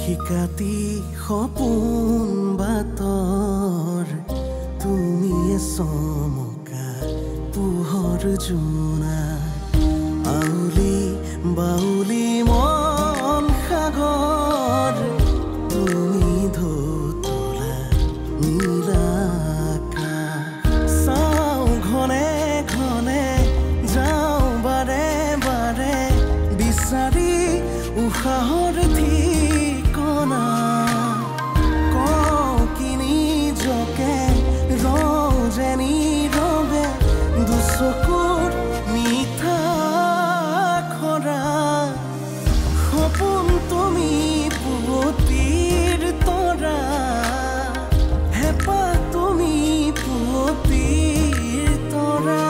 শিকাতি সপোন বাতৰ তুমিয়ে চমকা পোহৰ জোনা আউলি বাউলি মন সাগৰ তুমি ধুতলা নীলা চাওঁ ঘনে ঘনে যাওঁ বাৰে বাৰে বিচাৰি উশাহৰ ঠিকনা কওঁ কিনি জকে ৰজেনি ৰবে দুচকুৰ মিঠা খৰা সপোন তুমি পুৱতিৰ তৰা হেঁপাহ তুমি পুৱতিৰ তৰা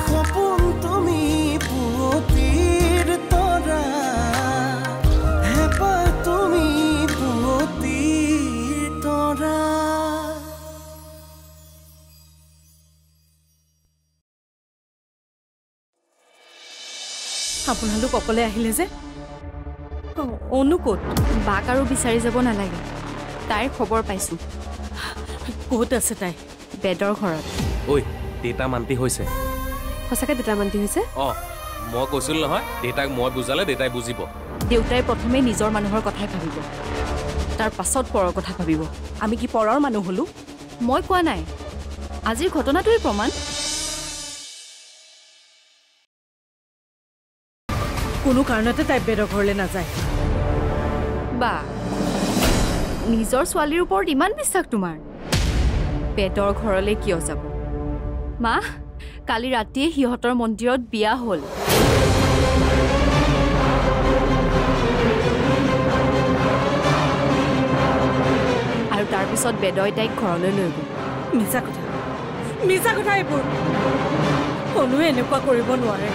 সপোন তুমি পুৱতিৰ তৰা হেঁপাহ তুমি পুৱতিৰ তৰা আপোনালোক অকলে আহিলে যে অনু ক'ত বাক আৰু বিচাৰি যাব নালাগে তাইৰ খবৰ পাইছো ক'ত আছে তাই বেডৰ ঘৰত ঐ দেউতা মান্তি হৈছে সঁচাকৈ দেউতা মান্তি হৈছে মই কৈছিল নহয় দেউতাক মই বুজালে দেউতাই বুজিব দেউতাই প্ৰথমে নিজৰ মানুহৰ কথাই ভাবিব তাৰ পাছত পৰৰ কথা ভাবিব আমি কি পৰৰ মানুহ হলো মই কোৱা নাই আজিৰ ঘটনাটোৱে প্ৰমাণ কোনো কাৰণতে তাই বেডৰ ঘৰলৈ নাযায় বা নিজৰ ছোৱালীৰ ওপৰত ইমান বিশ্বাস তোমাৰ বেডৰ ঘৰলৈ কিয় যাব মা কালি ৰাতিয়ে সিহঁতৰ মন্দিৰত বিয়া হ'ল আৰু তাৰপিছত বেদই তাইক ঘৰলৈ লৈ গ'ল মিছা কথা এইবোৰ অনুৱে এনেকুৱা কৰিব নোৱাৰে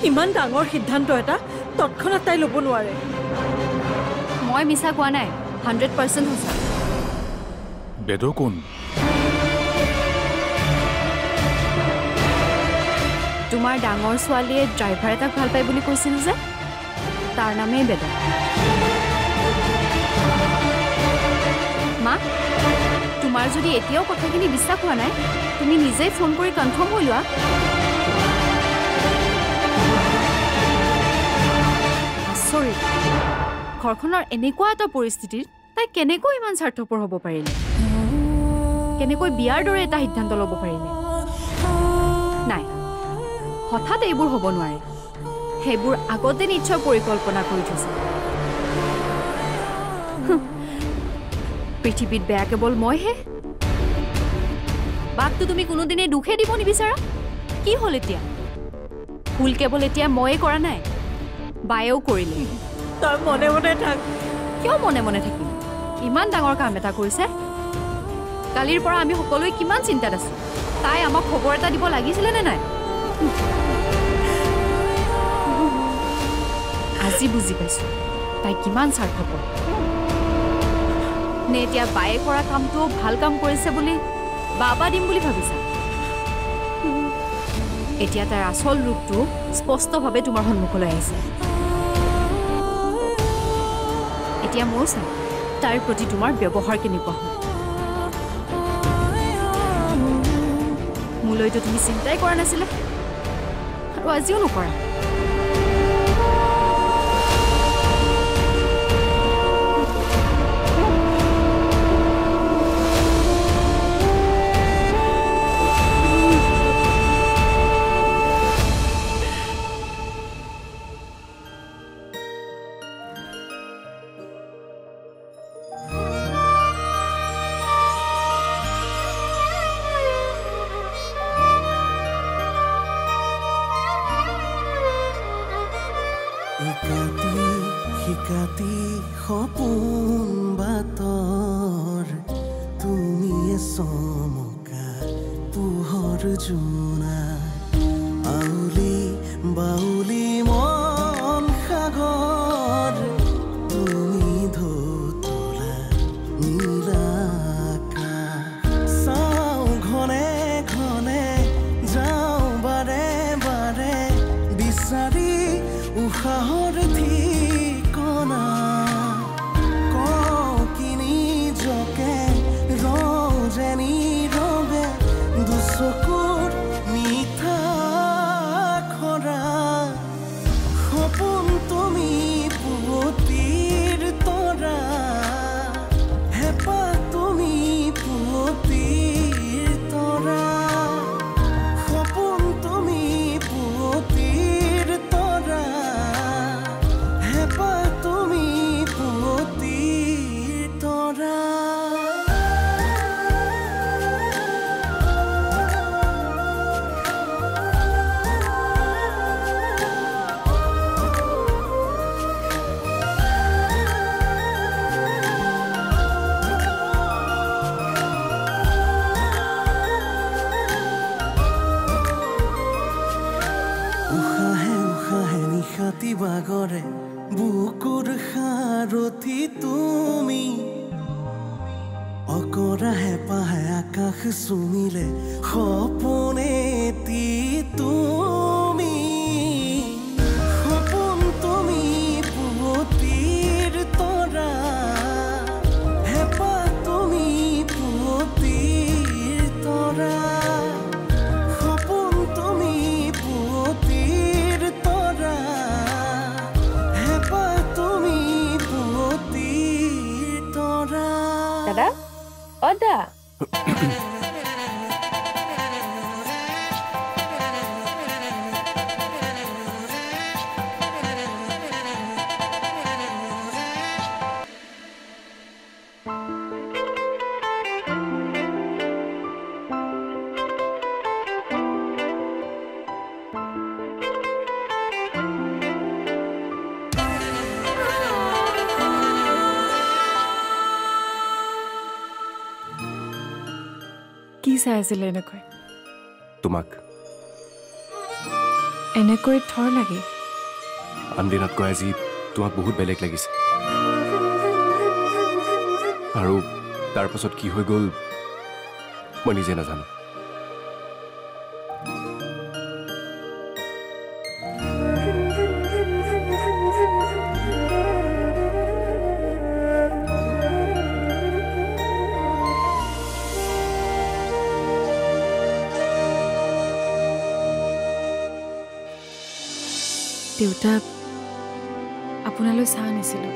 ইমান ডাঙৰ সিদ্ধান্ত এটা তৎক্ষণাত তাই ল'ব নোৱাৰে মই মিছা কোৱা নাই 100% সঁচা বেদৰ কোন তোমাৰ ডাঙৰ ছোৱালীয়ে ড্ৰাইভাৰ এটাক ভাল পায় বুলি কৈছিল যে তাৰ নামেই বেদ মা তোমাৰ যদি এতিয়াও কথাখিনি বিশ্বাস হোৱা নাই তুমি নিজেই ফোন কৰি কনফাৰ্ম হৈ লোৱা আচৰিত ঘৰখনৰ এনেকুৱা এটা পৰিস্থিতিত তাই কেনেকৈ ইমান স্বাৰ্থপৰ হ'ব পাৰিলে কেনেকৈ বিয়াৰ দৰে এটা সিদ্ধান্ত ল'ব পাৰিলে নাই হঠাৎ এইবোৰ হ'ব নোৱাৰে সেইবোৰ আগতে নিশ্চয় পৰিকল্পনা কৰি থৈছে পৃথিৱীত বেয়া কেৱল মইহে বাকটো তুমি কোনোদিনেই দুখে দিব নিবিচাৰা কি হ'ল এতিয়া ভুল কেৱল এতিয়া ময়ে কৰা নাই বায়েও কৰিলে তই মনে মনে থাক কিয় মনে মনে থাকিম ইমান ডাঙৰ কাম এটা কৰিছে কালিৰ পৰা আমি সকলোৱে কিমান চিন্তাত আছো তাই আমাক খবৰ এটা দিব লাগিছিলে নে নাই আজি বুজি পাইছো তাই কিমান স্বাৰ্থপৰ নে এতিয়া বায়ে কৰা কামটো ভাল কাম কৰিছে বুলি বাবা দিম বুলি ভাবিছা এতিয়া তাইৰ আচল ৰূপটো স্পষ্টভাৱে তোমাৰ সন্মুখলৈ আহিছে এতিয়া মোৰ চাই তাইৰ প্ৰতি তোমাৰ ব্যৱহাৰ কেনেকুৱা হয় মোলৈতো তুমি চিন্তাই কৰা নাছিলা আৰু আজিও নকৰা শিকাতি সপোন বাতৰ তুমিয়ে চমকা পোহৰ জোনা আউলি বাউলি মন সাগৰ তুমি ধুতলা নীলা চাওঁ ঘনে ঘনে যাওঁ বাৰে বাৰে বিচাৰি উশাহৰ ঠিকনা ভৰা হেঁপাহে আকাশ চুমিলে সপোনে তুমি সপোন তুমি পুৱতিৰ তৰা হেঁপাহ তুমি পুৱতিৰ তৰা সপোন তুমি পুৱতিৰ তৰা হেঁপাহ তুমি পুৱতিৰ তৰা দাদা অ দা কি চাই আছিলে এনেকৈ তোমাক এনেকৈ থৰ লাগে আনদিনতকৈ আজি তোমাক বহুত বেলেগ লাগিছে আৰু তাৰ পাছত কি হৈ গ'ল মই নিজে নাজানো দেউতা আপোনালৈ চাহ আনিছিলোঁ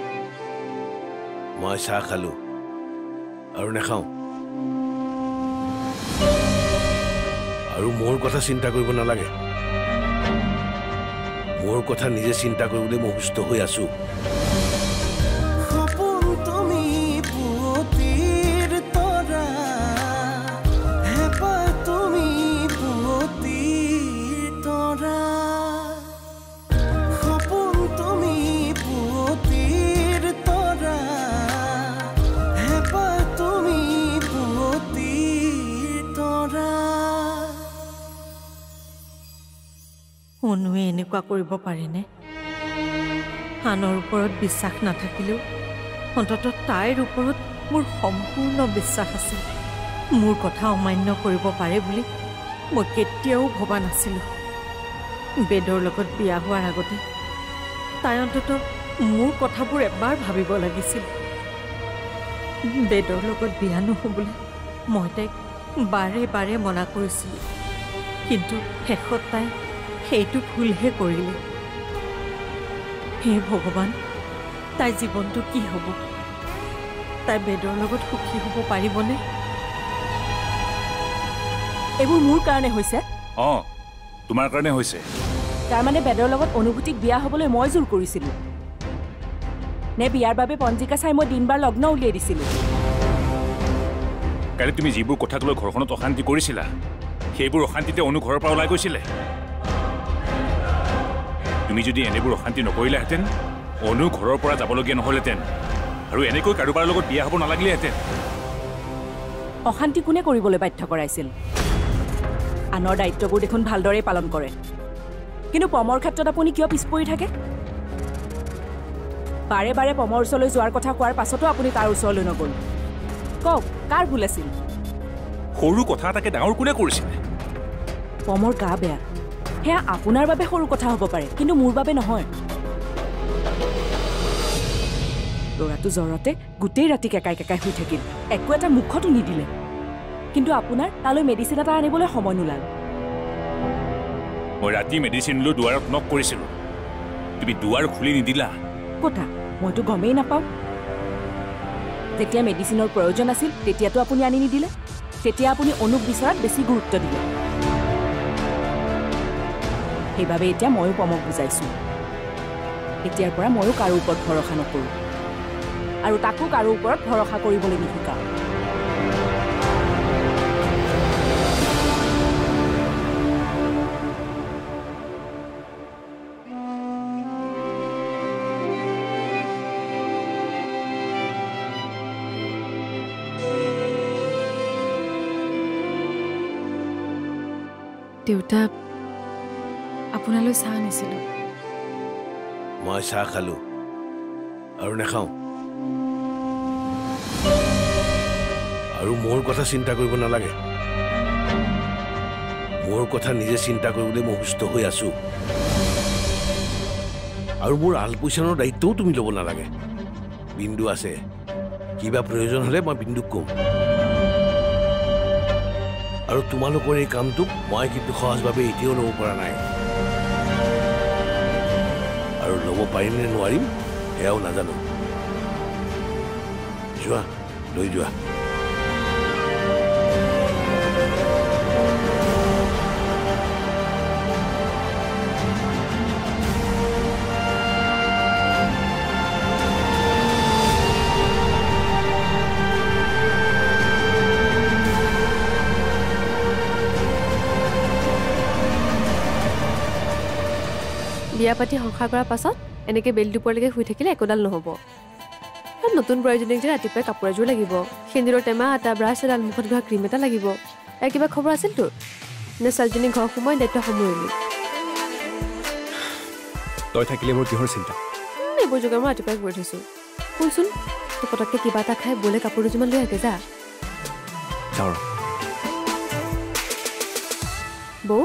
মই চাহ খালো আৰু নাখাওঁ আৰু মোৰ কথা চিন্তা কৰিব নালাগে মোৰ কথা নিজে চিন্তা কৰিবলৈ মই সুস্থ হৈ আছো সপোন তুমি পুৱতিৰ তৰা হেঁপাহ তুমি পুৱতিৰ তৰা সপোন তুমি পুৱতিৰ তৰা হেঁপাহ তুমি পুৱতিৰ তৰা অনুৱে এনেকুৱা কৰিব পাৰেনে আনৰ ওপৰত বিশ্বাস নাথাকিলেও অন্ততঃ তাইৰ ওপৰত মোৰ সম্পূৰ্ণ বিশ্বাস আছে মোৰ কথা অমান্য কৰিব পাৰে বুলি মই কেতিয়াও ভবা নাছিলোঁ বেদৰ লগত বিয়া হোৱাৰ আগতে তাই অন্ততঃ মোৰ কথাবোৰ এবাৰ ভাবিব লাগিছিল বেদৰ লগত বিয়া নহ'বলৈ মই তাইক বাৰে বাৰে মনা কৰিছিলোঁ কিন্তু শেষত তাই সেইটো ভুলহে কৰিলে হে ভগৱান তাইৰ জীৱনটো কি হ'ব তাই বেদৰ লগত সুখী হ'ব পাৰিবনে এইবোৰ মোৰ কাৰণে হৈছে অঁ তোমাৰ কাৰণে হৈছে তাৰমানে বেদৰ লগত অনুভূতিক বিয়া হ'বলৈ মই জোৰ কৰিছিলোঁ নে বিয়াৰ বাবে পঞ্জিকা চাই মই দিন বাৰ লগ্ন উলিয়াই দিছিলোঁ কালি তুমি যিবোৰ কথাক লৈ ঘৰখনত অশান্তি কৰিছিলা সেইবোৰ অশান্তিতে অনু ঘৰৰ পৰা ওলাই গৈছিলে তুমি যদি এনেবোৰ অশান্তি নকৰিলাহেঁতেন অনু ঘৰৰ পৰা যাবলগীয়া নহ'লহেঁতেন আৰু এনেকৈ কাৰোবাৰ লগত বিয়া হ'ব নালাগিলেহেঁতেন অশান্তি কোনে কৰিবলৈ বাধ্য কৰাইছিল আনৰ দায়িত্ববোৰ দেখোন ভালদৰে পালন কৰে কিন্তু পমৰ ক্ষেত্ৰত আপুনি কিয় পিছ পৰি থাকে বাৰে বাৰে পমৰ ওচৰলৈ যোৱাৰ কথা কোৱাৰ পাছতো আপুনি তাৰ ওচৰলৈ নগ'ল কওক কাৰ ভুল আছিল সৰু কথা এটাকে ডাঙৰ কোনে কৰিছিলে পমৰ গা বেয়া সেয়া আপোনাৰ বাবে সৰু কথা হ'ব পাৰে কিন্তু মোৰ বাবে নহয় ল'ৰাটো জ্বৰতে গোটেই ৰাতি কেকাই কেকাই শুই থাকিল একো এটা মুখতো নিদিলে কিন্তু আপোনাৰ তালৈ মেডিচিন এটা আনিবলৈ সময় নোলাল মই ৰাতি মেডিচিন লৈ দুৱাৰত নক কৰিছিলোঁ তুমি দুৱাৰ খুলি নিদিলা কথা মইতো গমেই নাপাওঁ যেতিয়া মেডিচিনৰ প্ৰয়োজন আছিল তেতিয়াতো আপুনি আনি নিদিলে তেতিয়া আপুনি অনুক বিচৰাত বেছি গুৰুত্ব দিলে সেইবাবে এতিয়া ময়ো পমক বুজাইছোঁ এতিয়াৰ পৰা ময়ো কাৰো ওপৰত ভৰসা নকৰোঁ আৰু তাকো কাৰো ওপৰত ভৰসা কৰিবলৈ নিশিকাওঁ দেউতা আপোনালৈ চাহ আনিছিলোঁ মই চাহ খালো আৰু নাখাওঁ আৰু আৰু মোৰ কথা চিন্তা কৰিব নালাগে মোৰ কথা নিজে চিন্তা কৰিবলৈ মই সুস্থ হৈ আছো আৰু মোৰ আলপৈচানৰ দায়িত্বও তুমি ল'ব নালাগে বিন্দু আছে কিবা প্ৰয়োজন হ'লে মই বিন্দুক ক'ম আৰু তোমালোকৰ এই কামটোক মই কিন্তু সহজভাৱে এতিয়াও ল'ব পৰা নাই আৰু ল'ব পাৰিম নে নোৱাৰিম সেয়াও নাজানো যোৱা লৈ যোৱা বিয়া পাতি সংসাৰ কৰাৰ পাছত এনেকৈ বেলি দুপৰলৈকে শুই থাকিলে একোডাল নহ'ব নতুন বোৱাৰীজনীক যে ৰাতিপুৱাই কাপোৰ এযোৰ লাগিব সেন্দুৰৰ টেমা এটা ব্ৰাছ এডাল মুখত ঘঁহা ক্ৰীম এটা লাগিব ইয়াৰ কিবা খবৰ আছিল তোৰ নে ছোৱালীজনী ঘৰ সোমাই দায়িত্ব সামৰিলি তই থাকিলে মোৰ কিহৰ চিন্তা এইবোৰ যোগাৰ মই ৰাতিপুৱাই কৰি থৈছোঁ শুনচোন তোৰ পটককৈ কিবা এটা খাই বলে কাপোৰ দুযোৰমান লৈ আগে যা যাওঁ বৌ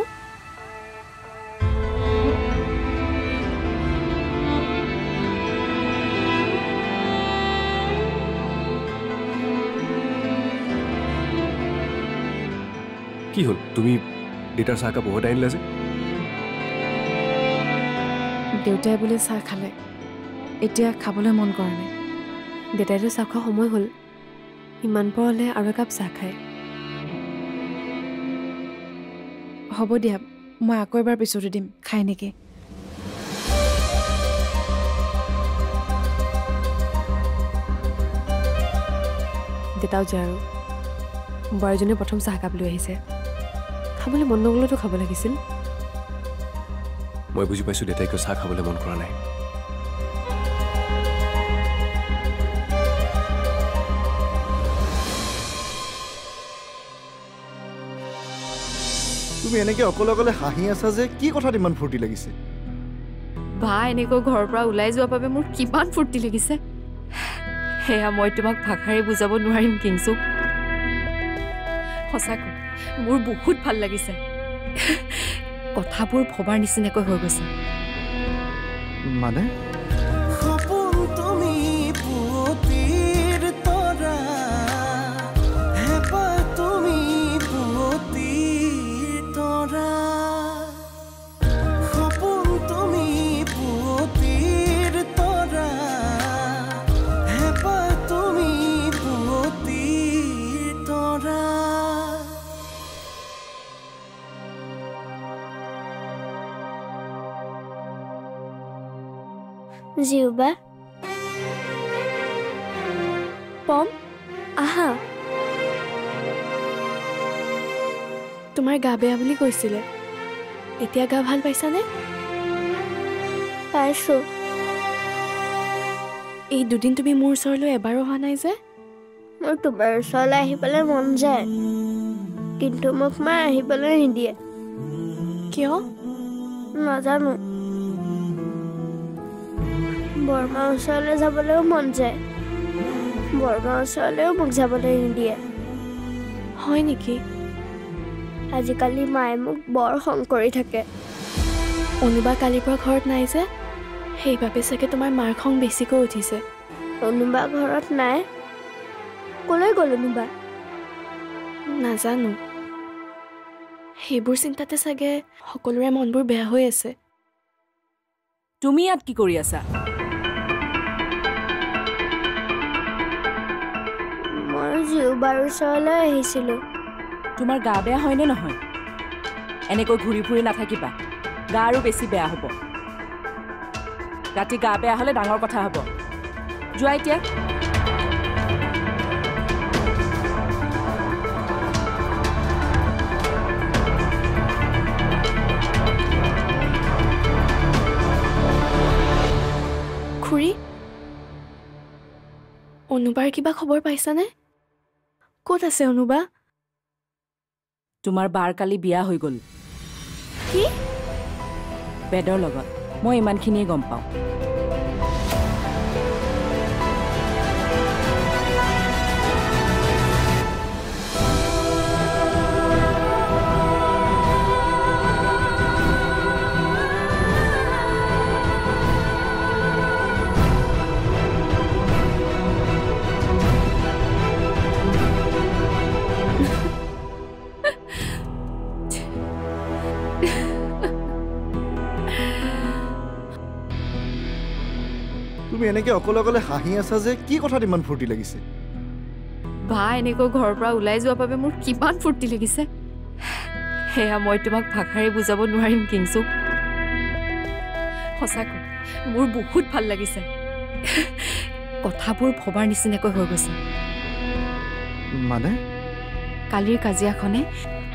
কি হ'ল তুমি দেউতাৰ চাহকাপ উভতাই আনিলা যে দেউতাই বোলে চাহ খালে এতিয়া খাবলৈ মন কৰা নাই দেউতাইতো চাহ খোৱা সময় হ'ল ইমান পৰ হ'লে আৰু একাপ চাহ খায় হ'ব দিয়া মই আকৌ এবাৰ পিছতো দিম খাই নেকি দেউতাও যায় আৰু বোৱাৰীজনীয়ে প্ৰথম চাহ একাপ লৈ আহিছে খাবলৈ মন নগ'লেতো খাব লাগিছিল মই বুজি পাইছোঁ দেউতাই কিয় চাহ খাবলৈ মন কৰা নাই তুমি এনেকৈ অকলে অকলে হাঁহি আছা যে কি কথাত ইমান ফূৰ্তি লাগিছে বা এনেকৈ ঘৰৰ পৰা ওলাই যোৱাৰ বাবে মোৰ কিমান ফূৰ্তি লাগিছে সেয়া মই তোমাক ভাষাৰে বুজাব নোৱাৰিম কিংচু সঁচাকৈ মোৰ বহুত ভাল লাগিছে কথাবোৰ ভবাৰ নিচিনাকৈ হৈ গৈছে মানে সপোন তুমি পুৱতিৰ তৰা হেঁপাহ তুমি পুৱতিৰ তৰা সপোন তুমি পুৱতিৰ তৰা হেঁপাহ তুমি পুৱতিৰ তৰা জিউবা পম আহা তোমাৰ গা বেয়া বুলি কৈছিলে এতিয়া গা ভাল পাইছানে পাইছো এই দুদিন তুমি মোৰ ওচৰলৈ এবাৰো অহা নাই যে মোৰ তোমাৰ ওচৰলৈ আহিবলৈ মন যায় কিন্তু মোক মায়ে আহিবলৈ নিদিয়ে কিয় নাজানো বৰমাৰ ওচৰলৈ যাবলৈও মন যায় বৰমাৰ ওচৰলৈও মোক যাবলৈ নিদিয়ে হয় নেকি আজিকালি মায়ে মোক বৰ খং কৰি থাকে অনুবা কালিৰ পৰা ঘৰত নাই যে সেইবাবে চাগে তোমাৰ মাৰ খং বেছিকৈ উঠিছে অনুবা ঘৰত নাই কলৈ গ'ল অনুবা নাজানো সেইবোৰ চিন্তাতে চাগে সকলোৰে মনবোৰ বেয়া হৈ আছে তুমি ইয়াত কি কৰি আছা জিউবাৰ ওচৰলৈ আহিছিলোঁ তোমাৰ গা বেয়া হয়নে নহয় এনেকৈ ঘূৰি ফুৰি নাথাকিবা গা আৰু বেছি বেয়া হ'ব ৰাতি গা বেয়া হ'লে ডাঙৰ কথা হ'ব যোৱা এতিয়া খুৰী অনুবাৰ কিবা খবৰ পাইছানে ক'ত আছে অনুবা তোমাৰ বাৰ কালি বিয়া হৈ গ'ল কি বেদৰ লগত মই ইমানখিনিয়ে গম পাওঁ এনেকে অকলে অকলে হাঁহি আছা যে কি কথাত ইমান ফূৰ্তি লাগিছে বা এনেকৈ ঘৰৰ পৰা ওলাই যোৱাৰ বাবে মোৰ কিমান ফূৰ্তি লাগিছে সেয়া মই তোমাক ভাষাৰে বুজাব নোৱাৰিম কিংচু সঁচাকৈ মোৰ বহুত ভাল লাগিছে কথাবোৰ ভবাৰ নিচিনাকৈ হৈ গৈছে মানে কালিৰ কাজিয়াখনে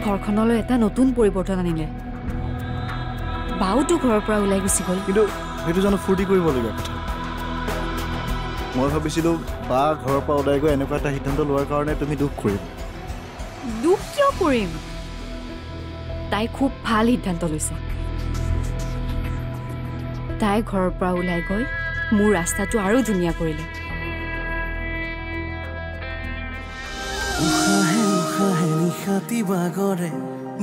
ঘৰখনলৈ এটা নতুন পৰিৱৰ্তন আনিলে বাওতো ঘৰৰ পৰা ওলাই গুচি গ'ল কিন্তু সেইটো জানো ফূৰ্তি কৰিবলগীয়া কথা মই ভাবিছিলোঁ বা ঘৰৰ পৰা ওলাই গৈ এনেকুৱা এটা সিদ্ধান্ত লোৱাৰ কাৰণে তুমি দুখ কৰিম দুখ কিয় কৰিম তাই খুব ভাল সিদ্ধান্ত লৈছে তাই ঘৰৰ পৰা ওলাই গৈ মোৰ ৰাস্তাটো আৰু ধুনীয়া কৰিলে উশাহে উশাহে নিশাতি বাগৰে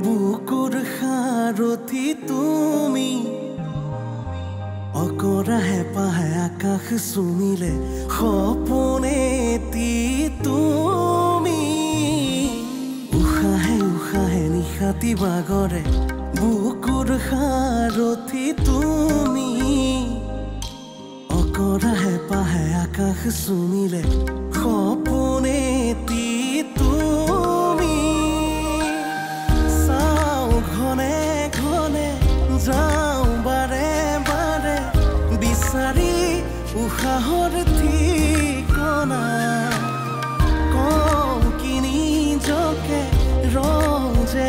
বুকুৰ সাৰথি তুমি অকৰাহে পাহে আকাশ চুমিলে সপোনেতি তুমি উশাহে উশাহে নিশাতি বাগৰে বুকুৰ সাৰথি তুমি অকৰাহে পাহে আকাশ চুমিলে সপোনেতি তুমি চাওঁ ঘনে ঘনে যাওঁ বাৰে বাৰে বিচাৰি উশাহৰ ঠিকনা কওঁ কি নিজকে ৰওঁ যে